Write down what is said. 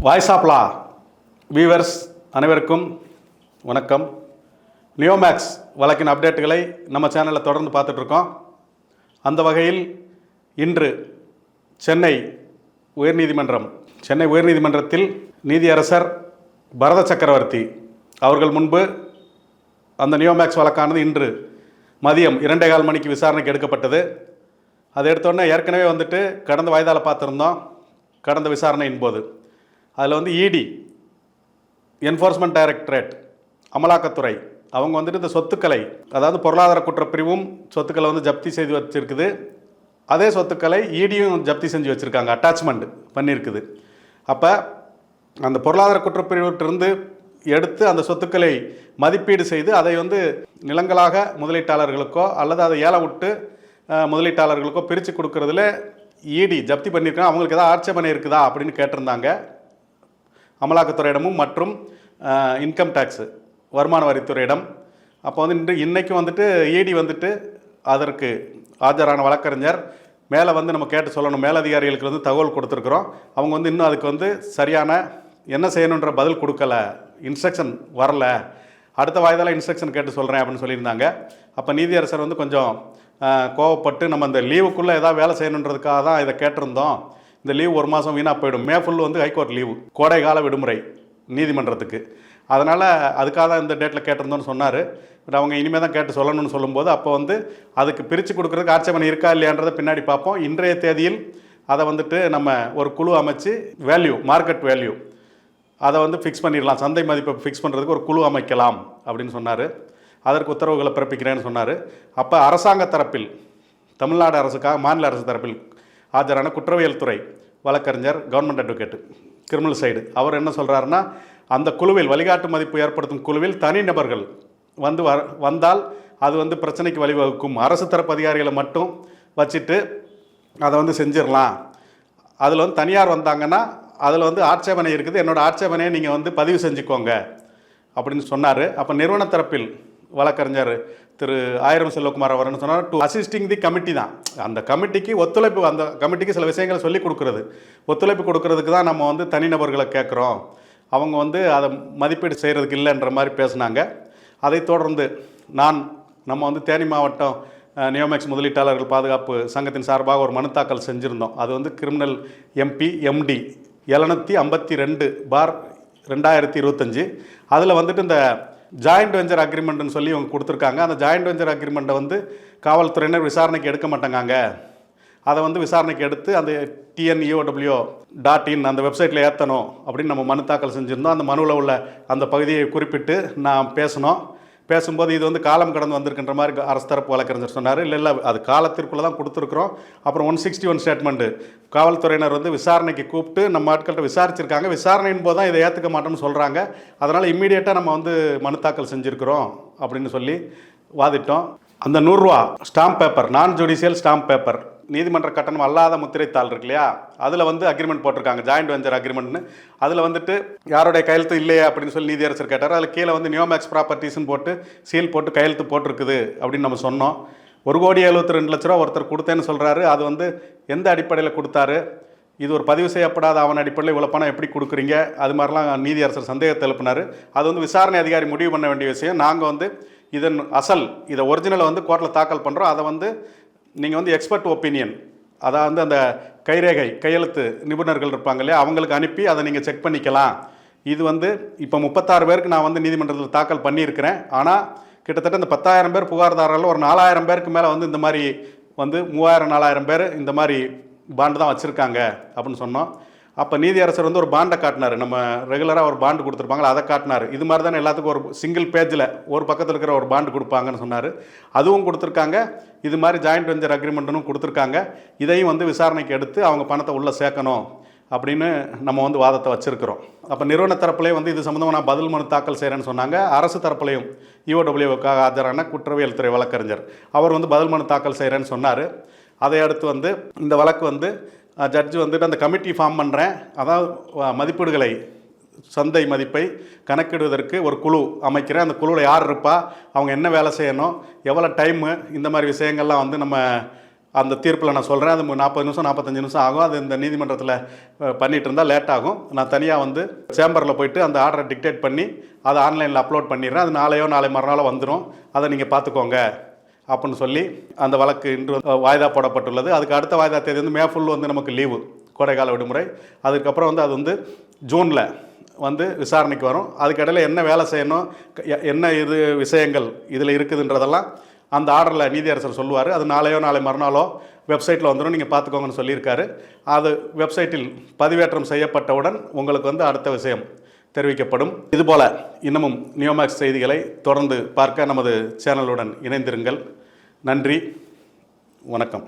Voice of law viewers அனைவருக்கும் வணக்கம். நியோமேக்ஸ் வழக்கின் அப்டேட்டுகளை நம்ம சேனலில் தொடர்ந்து பார்த்துட்ருக்கோம். அந்த வகையில் இன்று சென்னை உயர்நீதிமன்றத்தில் நீதியரசர் பரத சக்கரவர்த்தி அவர்கள் முன்பு அந்த நியோமேக்ஸ் வழக்கானது இன்று மதியம் 2:15 மணிக்கு விசாரணைக்கு எடுக்கப்பட்டது. அதை எடுத்தோடனே ஏற்கனவே கடந்த வாய்தாவில் பார்த்துருந்தோம். கடந்த விசாரணையின் போது அதில் இடி என்ஃபோர்ஸ்மெண்ட் டைரக்டரேட் அமலாக்கத்துறை அவங்க இந்த சொத்துக்களை, அதாவது பொருளாதார குற்றப்பிரிவும் சொத்துக்களை ஜப்தி செய்து வச்சுருக்குது. அதே சொத்துக்களை இடியும் ஜப்தி செஞ்சு வச்சுருக்காங்க, அட்டாச்மெண்ட் பண்ணியிருக்குது. அப்போ அந்த பொருளாதார குற்றப்பிரிவிட்டிருந்து எடுத்து அந்த சொத்துக்களை மதிப்பீடு செய்து அதை நிலங்களாக முதலீட்டாளர்களுக்கோ அல்லது அதை ஏல விட்டு முதலீட்டாளர்களுக்கோ பிரித்து கொடுக்கறதுல இடி ஜப்தி பண்ணியிருக்காங்க. அவங்களுக்கு ஏதாவது ஆட்சேபனை இருக்குதா அப்படின்னு கேட்டிருந்தாங்க அமலாக்கத்துறையிடமும் மற்றும் இன்கம் டேக்ஸு வருமான வரித்துறையிடம். அப்போ இன்றைக்கும் இடி அதற்கு ஆஜரான வழக்கறிஞர் மேலே நம்ம கேட்டு சொல்லணும், மேலதிகாரிகளுக்கு தகவல் கொடுத்துருக்குறோம். அவங்க இன்னும் அதுக்கு சரியான என்ன செய்யணுன்ற பதில் கொடுக்கல, இன்ஸ்ட்ரக்ஷன் வரல, அடுத்த வாய்தால இன்ஸ்ட்ரக்ஷன் கேட்டு சொல்கிறேன் அப்படின்னு சொல்லியிருந்தாங்க. அப்போ நீதியரசர் கொஞ்சம் கோவப்பட்டு, நம்ம இந்த லீவுக்குள்ளே ஏதாவது வேலை செய்யணுன்றதுக்காக தான் இதை கேட்டிருந்தோம், இந்த லீவ் ஒரு மாதம் வீணாக போயிடும், மே ஃபுல் ஹைகோர்ட் லீவு, கோடை கால விடுமுறை நீதிமன்றத்துக்கு, அதனால் அதுக்காக தான் இந்த டேட்டில் கேட்டிருந்தோன்னு சொன்னார். பட் அவங்க இனிமேல் தான் கேட்டு சொல்லணும்னு சொல்லும்போது அப்போ அதுக்கு பிரித்து கொடுக்குறதுக்கு ஆட்சேபனை இருக்கா இல்லையான்றதை பின்னாடி பார்ப்போம். இன்றைய தேதியில் அதை நம்ம ஒரு குழு அமைச்சு வேல்யூ, மார்க்கெட் வேல்யூ அதை ஃபிக்ஸ் பண்ணிடலாம், சந்தை மதிப்பை ஃபிக்ஸ் பண்ணுறதுக்கு ஒரு குழு அமைக்கலாம் அப்படின்னு சொன்னார். அதற்கு உத்தரவுகளை பிறப்பிக்கிறேன்னு சொன்னார். அப்போ அரசாங்க தரப்பில், தமிழ்நாடு அரசுக்காக மாநில அரசு தரப்பில் ஆஜரான குற்றவியல் துறை வழக்கறிஞர், கவர்மெண்ட் அட்வொகேட்டு, கிரிமினல் சைடு, அவர் என்ன சொல்கிறாருன்னா, அந்த குழுவில் வழிகாட்டு மதிப்பு ஏற்படுத்தும் குழுவில் தனிநபர்கள் வந்தால் அது பிரச்சனைக்கு வழிவகுக்கும், அரசு தரப்பு அதிகாரிகளை மட்டும் வச்சுட்டு அதை செஞ்சிடலாம், அதில் தனியார் வந்தாங்கன்னா அதில் ஆட்சேபனை இருக்குது, என்னோடய ஆட்சேபனையை நீங்கள் பதிவு செஞ்சுக்கோங்க அப்படின்னு சொன்னார். அப்போ நிறுவன தரப்பில் வழக்கறிஞர் திரு ஆயிரம் செல்வகுமார் அவர்னு சொன்னார், டு அசிஸ்டிங் தி கமிட்டி தான், அந்த கமிட்டிக்கு ஒத்துழைப்பு, அந்த கமிட்டிக்கு சில விஷயங்களை சொல்லி கொடுக்குறது, ஒத்துழைப்பு கொடுக்கறதுக்கு தான் நம்ம தனிநபர்களை கேட்குறோம், அவங்க அதை மதிப்பீடு செய்கிறதுக்கு இல்லைன்ற மாதிரி பேசினாங்க. அதை தொடர்ந்து நம்ம தேனி மாவட்டம் நியோமேக்ஸ் முதலீட்டாளர்கள் பாதுகாப்பு சங்கத்தின் சார்பாக ஒரு மனு தாக்கல் செஞ்சுருந்தோம். அது கிரிமினல் எம்பி எம்டி 752/2025. அதில் இந்த ஜாயிண்ட் வெஞ்சர் அக்ரிமெண்ட்னு சொல்லி இவங்க கொடுத்துருக்காங்க. அந்த ஜாயிண்ட் வெஞ்சர் அக்ரிமெண்ட்டை காவல்துறையினர் விசாரணைக்கு எடுக்க மாட்டாங்க. அதை விசாரணைக்கு எடுத்து அந்த TNEOW.in அந்த வெப்சைட்டில் ஏற்றணும் அப்படின்னு நம்ம மனு தாக்கல் செஞ்சுருந்தோம். அந்த மனுவில் உள்ள அந்த பகுதியை குறிப்பிட்டு நான் பேசும்போது இது காலம் கடந்து வந்திருக்கின்ற மாதிரி அரசு தரப்பு வழக்கறிஞர் சொன்னார். இல்லை அது காலத்திற்குள்ளே தான் கொடுத்துருக்குறோம். அப்புறம் 161 ஸ்டேட்மெண்ட்டு காவல்துறையினர் விசாரணைக்கு கூப்பிட்டு நம்ம ஆட்கள்கிட்ட விசாரிச்சிருக்காங்க, விசாரணையின் போது தான் இதை ஏற்றுக்க மாட்டோம்னு சொல்கிறாங்க, அதனால் இம்மீடியட்டாக நம்ம மனு தாக்கல் செஞ்சுருக்கிறோம் அப்படின்னு சொல்லி வாதிட்டோம். அந்த 100 ரூபா ஸ்டாம்ப் பேப்பர், நான் ஜுடிஷியல் ஸ்டாம்ப் பேப்பர், நீதிமன்ற கட்டணம் அல்லாத முத்திரைத்தாள் இருக்கு இல்லையா, அதில் அக்ரிமெண்ட் போட்டிருக்காங்க, ஜாயிண்ட் வெஞ்சர் அக்ரிமெண்ட்னு. அதில் யாருடைய கையெழுத்து இல்லையே அப்படின்னு சொல்லி நீதியரசர் கேட்டார். அதில் கீழே நியோமேக்ஸ் ப்ராப்பர்ட்டிஸ்ன்னு போட்டு சீல் போட்டு கையெழுத்து போட்டிருக்குது அப்படின்னு நம்ம சொன்னோம். 1,72,00,000 ரூபா ஒருத்தர் கொடுத்தேன்னு சொல்கிறாரு. அது எந்த அடிப்படையில் கொடுத்தாரு, இது ஒரு பதிவு செய்யப்படாத அவன் அடிப்படையில் இவ்வளோ பணம் எப்படி கொடுக்குறீங்க, அது மாதிரிலாம் நீதியரசர் சந்தேகத்தை எழுப்பினார். அது விசாரணை அதிகாரி முடிவு பண்ண வேண்டிய விஷயம். நாங்கள் இதன் இதை ஒரிஜினலை கோர்ட்டில் தாக்கல் பண்ணுறோம். அதை நீங்கள் எக்ஸ்பர்ட் ஒப்பீனியன், அதாவது அந்த கைரேகை கையெழுத்து நிபுணர்கள் இருப்பாங்க இல்லையா, அவங்களுக்கு அனுப்பி அதை நீங்கள் செக் பண்ணிக்கலாம். இது இப்போ 36 பேருக்கு நான் நீதிமன்றத்தில் தாக்கல் பண்ணியிருக்கிறேன். ஆனால் கிட்டத்தட்ட இந்த 10,000 பேர் புகார்தாரர்கள் ஒரு 4,000 பேருக்கு மேலே இந்த மாதிரி 3,000-4,000 பேர் இந்த மாதிரி பாண்டு தான் வச்சுருக்காங்க அப்படின்னு சொன்னோம். அப்போ நீதியரசர் ஒரு பாண்டை காட்டினார், நம்ம ரெகுலராக ஒரு பாண்டு கொடுத்துருப்பாங்களா அதை காட்டினார். இது மாதிரி தானே எல்லாத்துக்கும் ஒரு சிங்கிள் பேஜில் ஒரு பக்கத்தில் இருக்கிற ஒரு பாண்டு கொடுப்பாங்கன்னு சொன்னார். அதுவும் கொடுத்துருக்காங்க, இது மாதிரி ஜாயிண்ட் வெஞ்சர் அக்ரிமெண்ட்டும் கொடுத்துருக்காங்க. இதையும் விசாரணைக்கு எடுத்து அவங்க பணத்தை உள்ளே சேர்க்கணும் அப்படின்னு நம்ம வாதத்தை வச்சுருக்கிறோம். அப்போ நிறுவன தரப்புலேயும் இது சம்மந்தமாக நான் பதில் மனு தாக்கல் செய்கிறேன்னு சொன்னாங்க. அரசு தரப்புலையும் EOWக்காக ஆஜரான குற்றவியல் துறை வழக்கறிஞர் அவர் பதில் மனு தாக்கல் செய்கிறேன்னு சொன்னார். அதை அடுத்து இந்த வழக்கு ஜட்ஜு அந்த கமிட்டி ஃபார்ம் பண்ணுறேன், அதாவது மதிப்பீடுகளை, சந்தை மதிப்பை கணக்கிடுவதற்கு ஒரு குழு அமைக்கிறேன், அந்த குழுவில் யார் இருப்பா, அவங்க என்ன வேலை செய்யணும், எவ்வளோ டைமு, இந்த மாதிரி விஷயங்கள்லாம் நம்ம அந்த தீர்ப்பில் நான் சொல்கிறேன். அது 40 நிமிஷம் 45 நிமிஷம் ஆகும். அது இந்த நீதிமன்றத்தில் பண்ணிகிட்டு இருந்தால் லேட் ஆகும். நான் தனியாக வந்து சேம்பரில் போயிட்டு அந்த ஆர்டரை டிக்டேட் பண்ணி அதை ஆன்லைனில் அப்லோட் பண்ணிடுறேன். அது நாளை மறுநாளோ வந்துடும். அதை நீங்கள் பார்த்துக்கோங்க அப்படின்னு சொல்லி அந்த வழக்கு இன்று வாய்தா போடப்பட்டுள்ளது. அதுக்கு அடுத்த வாய்தா தேதி வந்து மே ஃபுல் வந்து நமக்கு லீவு, கோடைக்கால விடுமுறை. அதுக்கப்புறம் வந்து அது வந்து ஜூனில் வந்து விசாரணைக்கு வரும். அதுக்கிடையில் என்ன வேலை செய்யணும், என்ன இது விஷயங்கள் இதில் இருக்குதுன்றதெல்லாம் அந்த ஆர்டரில் நீதியரசர் சொல்லுவார். அது நாளை மறுநாளோ வெப்சைட்டில் வந்துடும், நீங்கள் பார்த்துக்கோங்கன்னு சொல்லியிருக்காரு. அது வெப்சைட்டில் பதிவேற்றம் செய்யப்பட்டவுடன் உங்களுக்கு வந்து அடுத்த விஷயம் தெரிவிக்கப்படும். இதுபோல் இன்னமும் நியோமேக்ஸ் செய்திகளை தொடர்ந்து பார்க்க நமது சேனலுடன் இணைந்திருங்கள். நன்றி, வணக்கம்.